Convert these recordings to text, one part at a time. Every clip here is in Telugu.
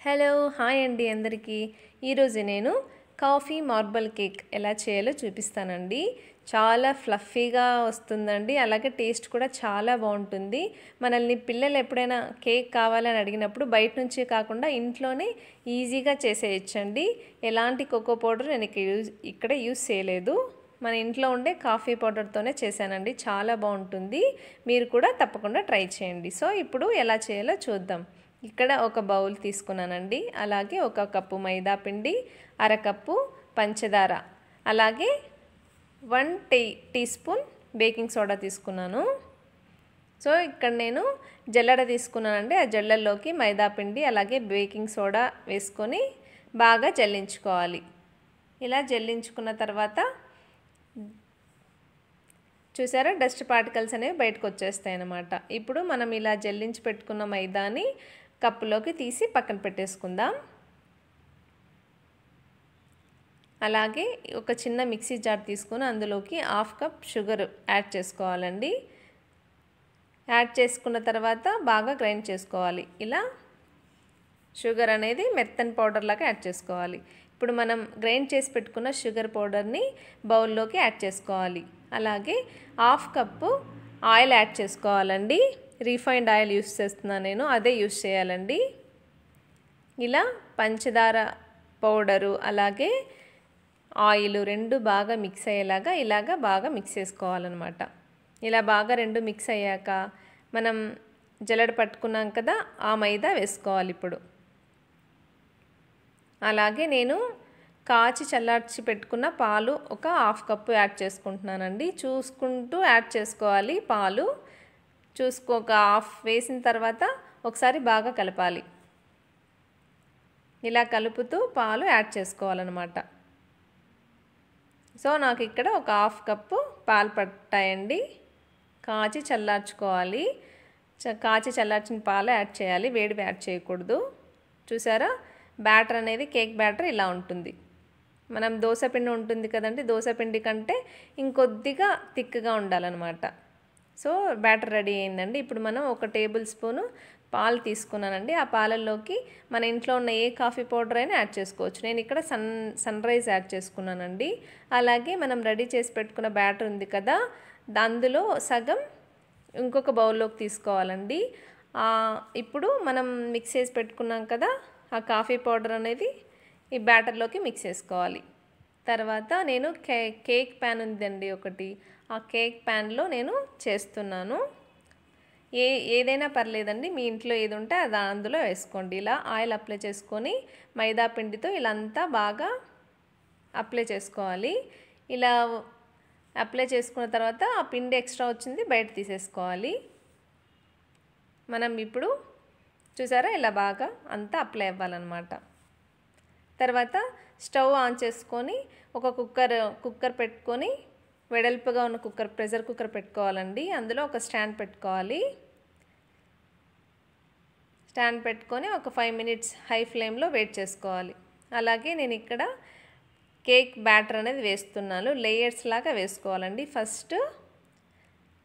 హలో హాయ్ అండి అందరికీ ఈరోజు నేను కాఫీ మార్బల్ కేక్ ఎలా చేయాలో చూపిస్తానండి. చాలా ఫ్లఫీగా వస్తుందండి, అలాగే టేస్ట్ కూడా చాలా బాగుంటుంది. మనల్ని పిల్లలు ఎప్పుడైనా కేక్ కావాలని అడిగినప్పుడు బయట నుంచి కాకుండా ఇంట్లోనే ఈజీగా చేసేయచ్చండి. ఎలాంటి కోకో పౌడర్ నేను ఇక్కడ యూజ్ చేయలేదు, మన ఇంట్లో ఉండే కాఫీ పౌడర్తోనే చేశానండి. చాలా బాగుంటుంది, మీరు కూడా తప్పకుండా ట్రై చేయండి. సో ఇప్పుడు ఎలా చేయాలో చూద్దాం. ఇక్కడ ఒక బౌల్ తీసుకున్నానండి, అలాగే ఒక కప్పు మైదా పిండి, అరకప్పు పంచదార, అలాగే 1 టీ స్పూన్ బేకింగ్ సోడా తీసుకున్నాను. సో ఇక్కడ నేను జల్లెడ తీసుకున్నానండి. ఆ జల్లెల్లోకి మైదా పిండి అలాగే బేకింగ్ సోడా వేసుకొని బాగా జల్లించుకోవాలి. ఇలా జల్లించుకున్న తర్వాత చూసారా, డస్ట్ పార్టికల్స్ అనేవి బయటకు వచ్చేస్తాయి అన్నమాట. ఇప్పుడు మనం ఇలా జల్లించి పెట్టుకున్న మైదాని కప్పులోకి తీసి పక్కన పెట్టేసుకుందాం. అలాగే ఒక చిన్న మిక్సీ జార్ తీసుకొని అందులోకి 1/2 కప్ షుగర్ యాడ్ చేసుకోవాలండి. యాడ్ చేసుకున్న తర్వాత బాగా గ్రైండ్ చేసుకోవాలి. ఇలా షుగర్ అనేది మెత్తని పౌడర్ లాగా యాడ్ చేసుకోవాలి. ఇప్పుడు మనం గ్రైండ్ చేసి పెట్టుకున్న షుగర్ పౌడర్ని బౌల్లోకి యాడ్ చేసుకోవాలి. అలాగే 1/2 కప్పు ఆయిల్ యాడ్ చేసుకోవాలండి. రీఫైండ్ ఆయిల్ యూస్ చేస్తున్నాను నేను, అదే యూస్ చేయాలండి. ఇలా పంచదార పౌడరు అలాగే ఆయిల్ రెండు బాగా మిక్స్ అయ్యేలాగా ఇలాగా బాగా మిక్స్ చేసుకోవాలన్నమాట. ఇలా బాగా రెండు మిక్స్ అయ్యాక మనం జల్లెడ పట్టుకున్నాం కదా, ఆ మైదా వేసుకోవాలి ఇప్పుడు. అలాగే నేను కాచి చల్లార్చి పెట్టుకున్న పాలు ఒక 1/2 కప్పు యాడ్ చేసుకుంటున్నానండి. చూసుకుంటూ యాడ్ చేసుకోవాలి. పాలు ఒక 1/2 వేసిన తర్వాత ఒకసారి బాగా కలపాలి. ఇలా కలుపుతూ పాలు యాడ్ చేసుకోవాలన్నమాట. సో నాకు ఇక్కడ ఒక 1/2 కప్పు పాలు పట్టాయండి. కాచి చల్లార్చుకోవాలి. కాచి చల్లార్చిన పాలు యాడ్ చేయాలి, వేడివి యాడ్ చేయకూడదు. చూసారా, బ్యాటర్ అనేది కేక్ బ్యాటర్ ఇలా ఉంటుంది. మనం దోసపిండి ఉంటుంది కదండి, దోసపిండి కంటే ఇంకొద్దిగా థిక్గా ఉండాలన్నమాట. సో బ్యాటర్ రెడీ అయిందండి. ఇప్పుడు మనం 1 టేబుల్ స్పూను పాలు తీసుకున్నానండి. ఆ పాలల్లోకి మన ఇంట్లో ఉన్న ఏ కాఫీ పౌడర్ అయినా యాడ్ చేసుకోవచ్చు. నేను ఇక్కడ సన్ రైజ్ యాడ్ చేసుకున్నానండి. అలాగే మనం రెడీ చేసి పెట్టుకున్న బ్యాటర్ ఉంది కదా, అందులో సగం ఇంకొక బౌల్లోకి తీసుకోవాలండి. ఇప్పుడు మనం మిక్స్ చేసి పెట్టుకున్నాం కదా, ఆ కాఫీ పౌడర్ అనేది ఈ బ్యాటర్లోకి మిక్స్ చేసుకోవాలి. తర్వాత నేను కేక్ ప్యాన్ ఉందండి ఒకటి, ఆ కేక్ ప్యాన్లో నేను చేస్తున్నాను. ఏదైనా పర్లేదండి, మీ ఇంట్లో ఏది ఉంటే అది అందులో వేసుకోండి. ఇలా ఆయిల్ అప్లై చేసుకొని మైదా పిండితో ఇలా అంతా బాగా అప్లై చేసుకోవాలి. ఇలా అప్లై చేసుకున్న తర్వాత ఆ పిండి ఎక్స్ట్రా వచ్చింది బయట తీసేసుకోవాలి. మనం ఇప్పుడు చూసారా, ఇలా బాగా అంతా అప్లై అవ్వాలన్నమాట. తర్వాత స్టవ్ ఆన్ చేసుకొని ఒక కుక్కర్ పెట్టుకొని, వెడల్పుగా ఉన్న ప్రెషర్ కుక్కర్ పెట్టుకోవాలండి. అందులో ఒక స్టాండ్ పెట్టుకోవాలి. స్టాండ్ పెట్టుకొని ఒక 5 మినిట్స్ హై ఫ్లేమ్లో వెయిట్ చేసుకోవాలి. అలాగే నేను ఇక్కడ కేక్ బ్యాటర్ అనేది వేస్తున్నాను. లేయర్స్ లాగా వేసుకోవాలండి. ఫస్ట్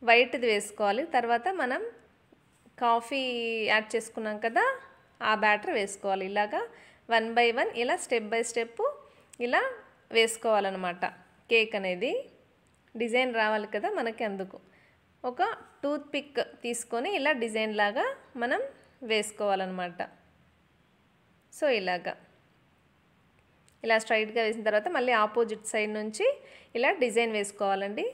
వైట్ది వేసుకోవాలి, తర్వాత మనం కాఫీ యాడ్ చేసుకున్నాం కదా, ఆ బ్యాటర్ వేసుకోవాలి. ఇలాగా 1 బై 1 ఇలా స్టెప్ బై స్టెప్ ఇలా వేసుకోవాలన్నమాట. కేక్ అనేది డిజైన్ రావాలి కదా మనకి, అందుకు ఒక టూత్ పిక్ తీసుకొని ఇలా డిజైన్ లాగా మనం వేసుకోవాలన్నమాట. సో ఇలా స్ట్రైట్గా వేసిన తర్వాత మళ్ళీ ఆపోజిట్ సైడ్ నుంచి ఇలా డిజైన్ వేసుకోవాలండి.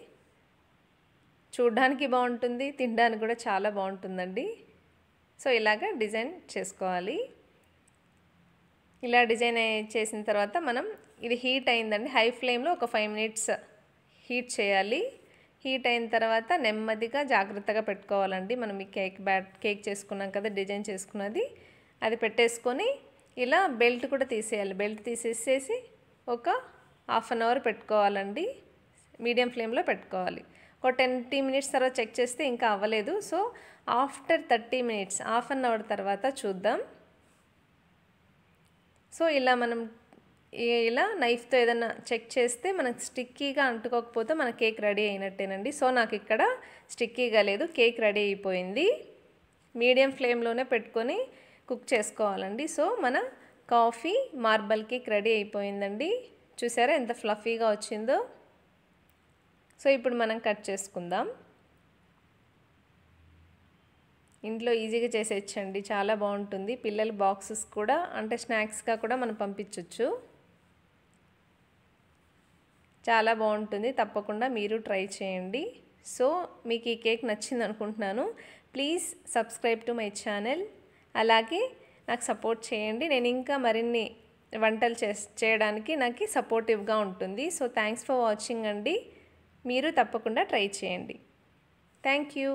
చూడ్డానికి బాగుంటుంది, తినడానికి కూడా చాలా బాగుంటుందండి. సో ఇలాగా డిజైన్ చేసుకోవాలి. ఇలా డిజైన్ చేసిన తర్వాత మనం ఇది హీట్ అయిందండి, హై ఫ్లేమ్లో ఒక 5 మినిట్స్ హీట్ చేయాలి. హీట్ అయిన తర్వాత నెమ్మదిగా జాగ్రత్తగా పెట్టుకోవాలండి. మనం ఈ కేక్ చేసుకున్నాం కదా, డిజైన్ చేసుకున్నది అది పెట్టేసుకొని ఇలా బెల్ట్ కూడా తీసేయాలి. బెల్ట్ తీసేసేసి ఒక 1/2 అవర్ పెట్టుకోవాలండి. మీడియం ఫ్లేమ్లో పెట్టుకోవాలి. ఒక 10 మినిట్స్ తర్వాత చెక్ చేస్తే ఇంకా అవ్వలేదు. సో ఆఫ్టర్ 30 మినిట్స్, 1/2 అవర్ తర్వాత చూద్దాం. సో ఇలా మనం ఇలా నైఫ్తో ఏదైనా చెక్ చేస్తే మనకు స్టిక్కీగా అంటుకోకపోతే మన కేక్ రెడీ అయినట్టేనండి. సో నాకు ఇక్కడ స్టిక్కీగా లేదు, కేక్ రెడీ అయిపోయింది. మీడియం ఫ్లేమ్లోనే పెట్టుకొని కుక్ చేసుకోవాలండి. సో మన కాఫీ మార్బల్ కేక్ రెడీ అయిపోయిందండి. చూసారా ఎంత ఫ్లఫీగా వచ్చిందో. సో ఇప్పుడు మనం కట్ చేసుకుందాం. ఇంట్లో ఈజీగా చేసేయచ్చండి, చాలా బాగుంటుంది. పిల్లల బాక్సెస్ కూడా అంటే స్నాక్స్గా కూడా మనం పంపించవచ్చు. చాలా బాగుంటుంది, తప్పకుండా మీరు ట్రై చేయండి. సో మీకు ఈ కేక్ నచ్చింది అనుకుంటున్నాను. Please subscribe to my channel. అలాగే నాకు సపోర్ట్ చేయండి. నేను ఇంకా మరిన్ని వంటలు చేయడానికి నాకు సపోర్టివ్గా ఉంటుంది. సో థ్యాంక్స్ ఫర్ వాచింగ్ అండి. మీరు తప్పకుండా ట్రై చేయండి. Thank you.